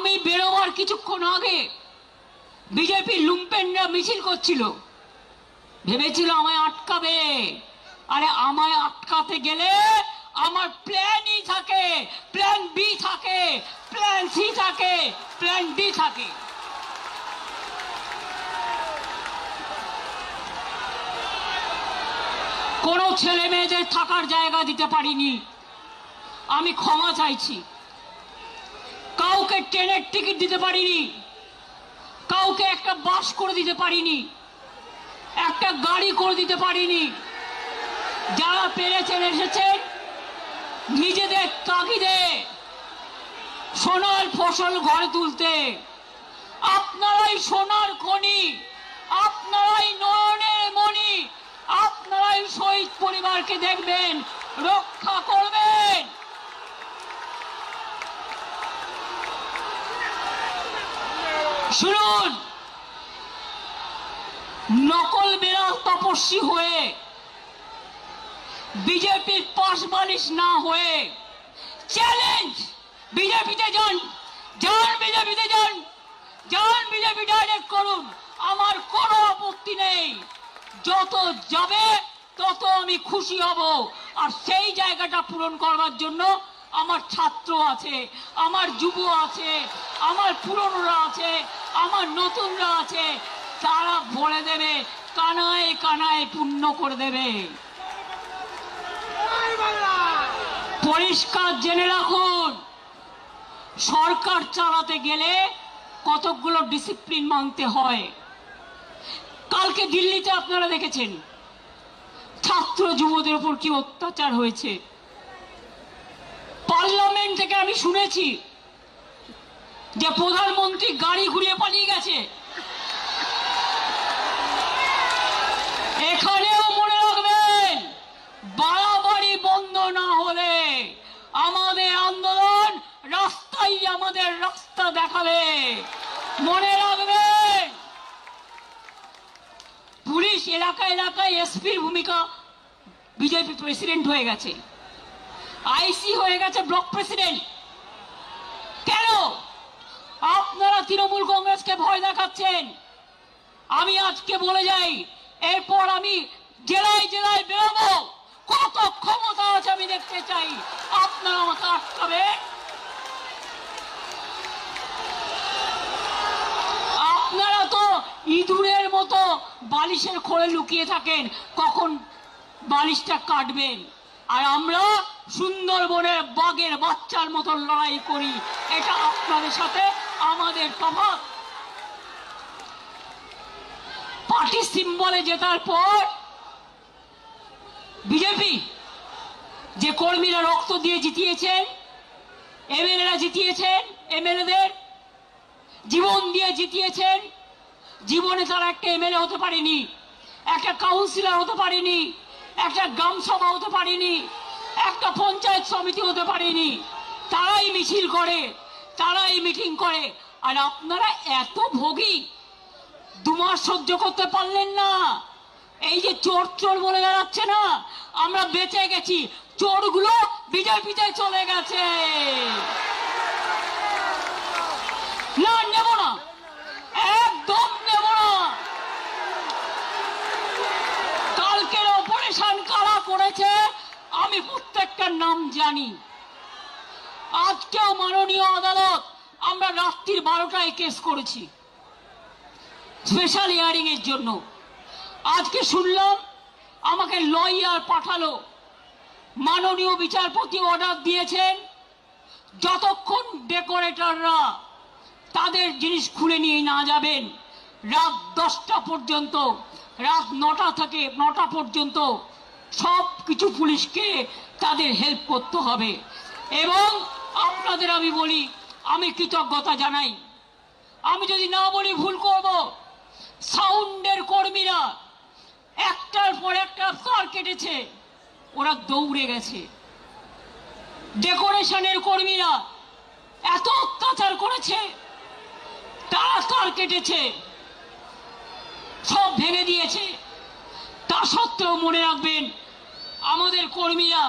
আমি বেরোবার কিছুক্ষণ আগে বিজেপির লুম্পেনরা মিছিল করছিল, ভেবেছিল আমায় আটকাবে। আরে আমায় আটকাতে গেলে আমার প্ল্যান ই থাকে, প্ল্যান বি থাকে, প্ল্যান সি থাকে, প্ল্যান ডি থাকে। কোনো ছেলে মেয়েদের থাকার জায়গা দিতে পারিনি, আমি ক্ষমা চাইছি। কাউকে ট্রেনের টিকিট দিতে পারিনি, কাউকে একটা বাস করে দিতে পারিনি, একটা গাড়ি করে দিতে পারিনি। যারা পেরেছেন এসেছেন নিজেদের তাগিদে সোনার ফসল ঘরে তুলতে। আপনারাই সোনার খনি, আপনারাই নয়নের মণি, আপনারাই শহীদ পরিবারকে দেখবেন, রক্ষা করবেন। শুনুন, নকল বেড়াল তপস্বী হয়ে বিজেপির পাশ বালিশ না হয়ে চ্যালেঞ্জ, বিজেপিতে যান, যান বিজেপিতে যান, যান বিজেপি ডাইরেক্ট করুন, আমার কোনো আপত্তি নেই। যত যাবে তত আমি খুশি হব। আর সেই জায়গাটা পূরণ করবার জন্য আমার ছাত্র আছে, আমার যুব আছে, আমার পুরনোরা আছে, আমার নতুনরা আছে, তারা বলে দেবে, কানায় কানায় পূর্ণ করে দেবে। পরিষ্কার জেনে রাখুন, সরকার চালাতে গেলে কতগুলো ডিসিপ্লিন মানতে হয়। কালকে দিল্লিতে আপনারা দেখেছেন ছাত্র যুবদের উপর কি অত্যাচার হয়েছে। পার্লামেন্ট থেকে আমি শুনেছি যে প্রধানমন্ত্রী গাড়ি ঘুরিয়ে পালিয়ে গেছে। এখানেও মনে রাখবেন, বাড়াবাড়ি বন্ধ না হলে আমাদের আন্দোলন রাস্তায় আমাদের রাস্তা দেখাবে। মনে রাখবেন, পুলিশ এলাকা এলাকায় এসপির ভূমিকা, বিজেপি প্রেসিডেন্ট হয়ে গেছে, আইসি হয়ে গেছে ব্লক প্রেসিডেন্ট। কেন আপনারা তৃণমূল কংগ্রেসকে ভয় দেখাচ্ছেন? আমি আজকে বলে যাই, এরপর আমি জেলায় জেলায় বেরোবো, কত ক্ষমতা আছে আমি দেখতে চাই। আপনারা আমাকে আটকাবেন? আপনারা তো ইঁদুরের মতো বালিশের খোলে লুকিয়ে থাকেন, কখন বালিশটা কাটবেন। আর আমরা সুন্দরবনের বাঘের বাচ্চার মতো লড়াই করি। এটা আপনাদের সাথে আমাদের তফাৎ। পার্টি সিম্বলে জেতার পর বিজেপি যে কর্মীরা রক্ত দিয়ে জিতিয়েছেন, এমএলএরা জিতিয়েছেন, এমএলএদের জীবন দিয়ে জিতিয়েছেন, জীবনে তারা একটা এমএলএ হতে পারেনি, একটা কাউন্সিলর হতে পারেনি, একটা গ্রাম সভা হতে পারেনি, একটা পঞ্চায়েত সমিতি হতে পারেনি। তারাই মিছিল করে, তারাই মিটিং করে। আর আপনারা এত ভোগী, 2 মাস সহ্য করতে পারলেন না। এই যে চোর চোর বলে বেড়াচ্ছে না, আমরা বেঁচে গেছি, চোরগুলো বিজেপিতে চলে গেছে। না, নেব না, একদম নেব না। কালকের অপারেশন কারা করেছে আমি প্রত্যেকটার নাম জানি। আজকেও মাননীয় আদালত, আমরা রাত্রির 12টায় কেস করেছি স্পেশাল হিয়ারিং এর জন্য। আজকে শুনলাম আমাকে লয়ার পাঠালো, মাননীয় বিচারপতি অর্ডার দিয়েছেন যতক্ষণ ডেকোরেটররা তাদের জিনিস খুলে নিয়ে না যাবেন, রাত 10টা পর্যন্ত, রাত 9টা থেকে 9টা পর্যন্ত সব কিছু পুলিশকে তাদের হেল্প করতে হবে। এবং আপনাদের আমি বলি, আমি কৃতজ্ঞতা জানাই। আমি যদি না বলি ভুল করব। সাউন্ডের কর্মীরা একটার পর একটা তার কেটেছে, ওরা দৌড়ে গেছে। ডেকোরেশনের কর্মীরা এত অত্যাচার করেছে, তারা তার কেটেছে, সব ভেঙে দিয়েছে। তা সত্ত্বেও মনে রাখবেন, আমাদের কর্মীরা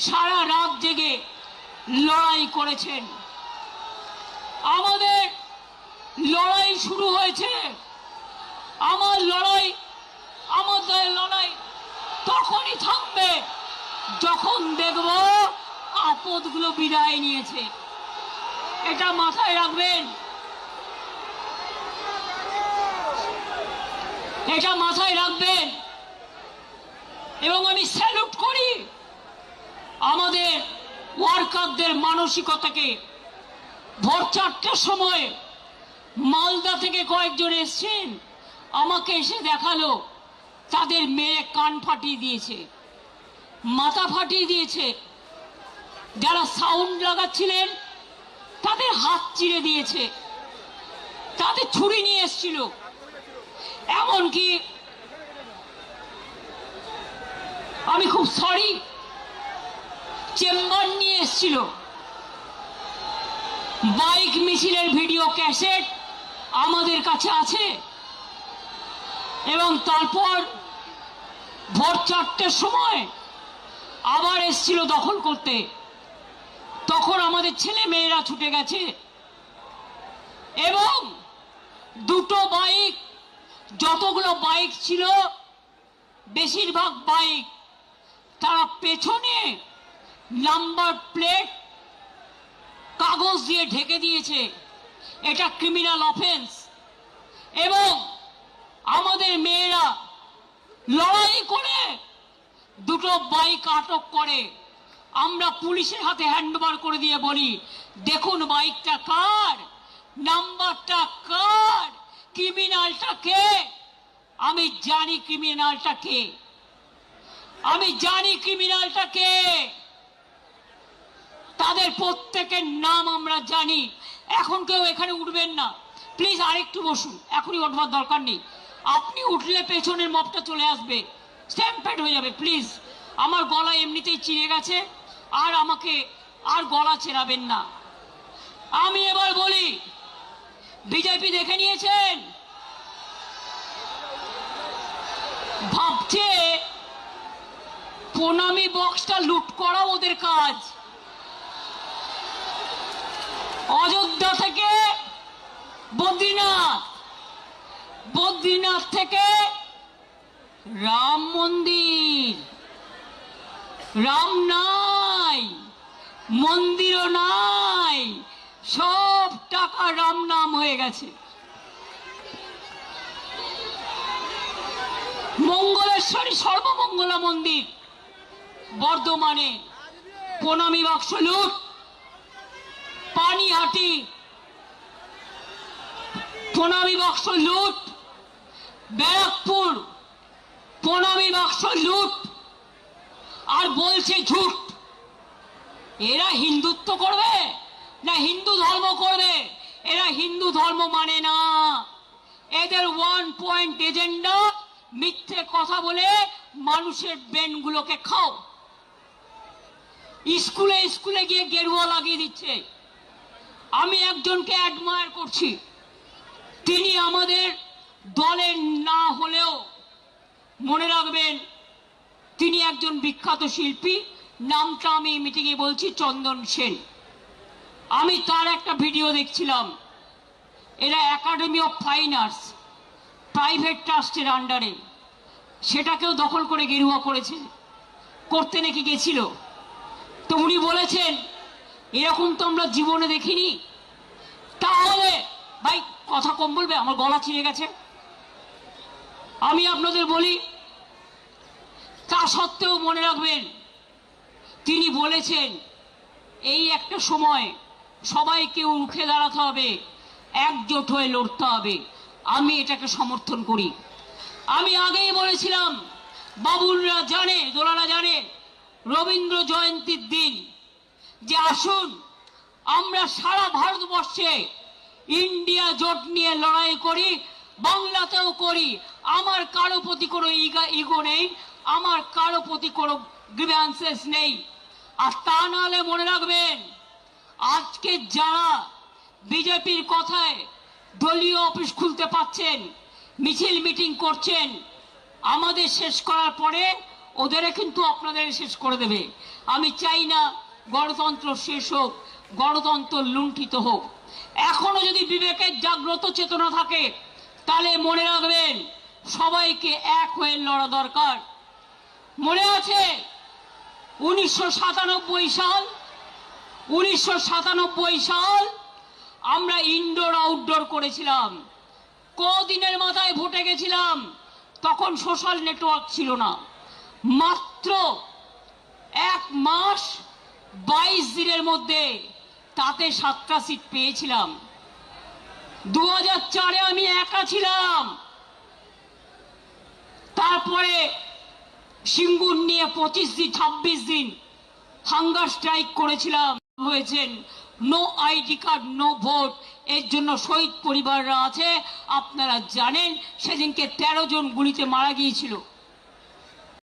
সারা রাত জেগে লড়াই করেছেন। আমাদের লড়াই শুরু হয়েছে। আমার লড়াই, আমাদের লড়াই তখনই থামবে যখন দেখব আপদগুলো বিদায় নিয়েছে। এটা মাথায় রাখবেন, এটা মাথায় রাখবেন। এবং আমি স্যালুট করি আমাদের ওয়ার্কারদের মানসিকতাকে। ভোর 4টার সময় মালদা থেকে কয়েকজন এসছেন, আমাকে এসে দেখালো তাদের মেয়ে কান ফাটিয়ে দিয়েছে, মাথা ফাটিয়ে দিয়েছে। যারা সাউন্ড লাগাচ্ছিলেন তাদের হাত চিরে দিয়েছে, তাদের ছুরি নিয়ে এসছিল। এমনকি আমি খুব সরি, চেম্বার নিয়ে এসছিল। বাইক মিছিলের ভিডিও ক্যাসেট আমাদের কাছে আছে। এবং তারপর ভোর 4টার সময় আবার এসছিল দখল করতে। তখন আমাদের ছেলে মেয়েরা ছুটে গেছে এবং দুটো বাইক, যতগুলো বাইক ছিল বেশিরভাগ বাইক তারা পেছনে নাম্বার প্লেট কাগজ দিয়ে ঢেকে দিয়েছে। এটা ক্রিমিনাল অফেন্স। এবং আমাদের মেয়েরা লড়াই করে দুটো বাইক আটক করে। আমরা পুলিশের হাতে হ্যান্ডওভার করে দিয়ে বলি, দেখুন বাইকটা কার, নাম্বারটা কার, ক্রিমিনালটা কে। আমি জানি ক্রিমিনালটা কে, আমি জানি ক্রিমিনালটা কে। তাদের প্রত্যেকের নাম আমরা জানি। এখন কেউ এখানে উঠবেন না প্লিজ, আরেকটু বসুন, এখনই উঠবার দরকার নেই। আপনি উঠলে পেছনের মবটা চলে আসবে, স্ট্যাম্পেড হয়ে যাবে। প্লিজ, আমার গলা এমনিতেই চিড়ে গেছে, আর আমাকে আর গলা চেরাবেন না। আমি এবার বলি, বিজেপি দেখে নিয়েছেন, ভাবছে প্রণামী বক্সটা লুট করা ওদের কাজ। অযোধ্যা থেকে বদ্রীনাথ, বদ্রীনাথ থেকে রাম মন্দির, রাম নাই, মন্দিরও নাই, সব টাকা রাম নাম হয়ে গেছে। মঙ্গলেশ্বরী সর্বমঙ্গলা মন্দির বর্ধমানে প্রণামী বাক্স লুট, পানিহাটি প্রণামী বাক্স লুট, ব্যারাকপুর প্রণামী বাক্স লুট, আর বলছে ঝুট। এরা হিন্দুত্ব করবে না হিন্দু ধর্ম করবে? এরা হিন্দু ধর্ম মানে না। এদের 1 পয়েন্ট এজেন্ডা, মিথ্যে কথা বলে মানুষের ব্রেনগুলোকে খাও। স্কুলে স্কুলে গিয়ে গেরুয়া লাগিয়ে দিচ্ছে। আমি একজনকে অ্যাডমায়ার করছি, তিনি আমাদের দলের না হলেও মনে রাখবেন তিনি একজন বিখ্যাত শিল্পী। নামটা আমি মিটিংয়ে বলছি, চন্দন সেন। আমি তার একটা ভিডিও দেখছিলাম। এরা academy of fine arts private ট্রাস্টের আন্ডারে, সেটাকেও দখল করে গেরুয়া করেছে, করতে নাকি গেছিল। তো উনি বলেছেন এরকম তো আমরা জীবনে দেখিনি। তাহলে ভাই কথা কম বলবে, আমার গলা চিড়ে গেছে। আমি আপনাদের বলি, তা সত্ত্বেও মনে রাখবেন তিনি বলেছেন এই একটা সময় সবাইকে রুখে দাঁড়াতে হবে, একজোট হয়ে লড়তে হবে। আমি এটাকে সমর্থন করি। আমি আগেই বলেছিলাম, বাবুলরা জানে, দোলারা জানে, রবীন্দ্র জয়ন্তীর দিন যে আসুন আমরা সারা ভারতবর্ষে ইন্ডিয়া জোট নিয়ে লড়াই করি, বাংলাতেও করি। আমার কারো প্রতি কোনো ইগো নেই, আমার কারো প্রতি কোনো গ্রিভ্যান্সেস নেই। আর তা নাহলে মনে রাখবেন, আজকে যারা বিজেপির কথায় দলীয় অফিস খুলতে পারছেন, মিছিল মিটিং করছেন, আমাদের শেষ করার পরে ওদের কিন্তু আপনাদের শেষ করে দেবে। আমি চাই না গণতন্ত্র শেষ হোক, গণতন্ত্র লুণ্ঠিত হোক। এখনো যদি বিবেকের জাগ্রত চেতনা থাকে তাহলে মনে রাখবেন সবাইকে এক হয়ে লড়া দরকার। মনে আছে 1997 সাল আমরা ইনডোর আউটডোর করেছিলাম। কদিনের মাথায় ভোটে গেছিলাম, তখন সোশ্যাল নেটওয়ার্ক ছিল না। মাত্র 1 মাস 22 দিনের মধ্যে তাতে 7টা সিট পেয়েছিলাম। 2004-এ আমি একা ছিলাম। তারপরে সিঙ্গুর নিয়ে 26 দিন হাঙ্গার স্ট্রাইক করেছিলাম। হয়েছেন no ID card no vote, এর জন্য শহীদ পরিবাররা আছে। আপনারা জানেন সেদিনকে 13 জন গুলিতে মারা গিয়েছিল।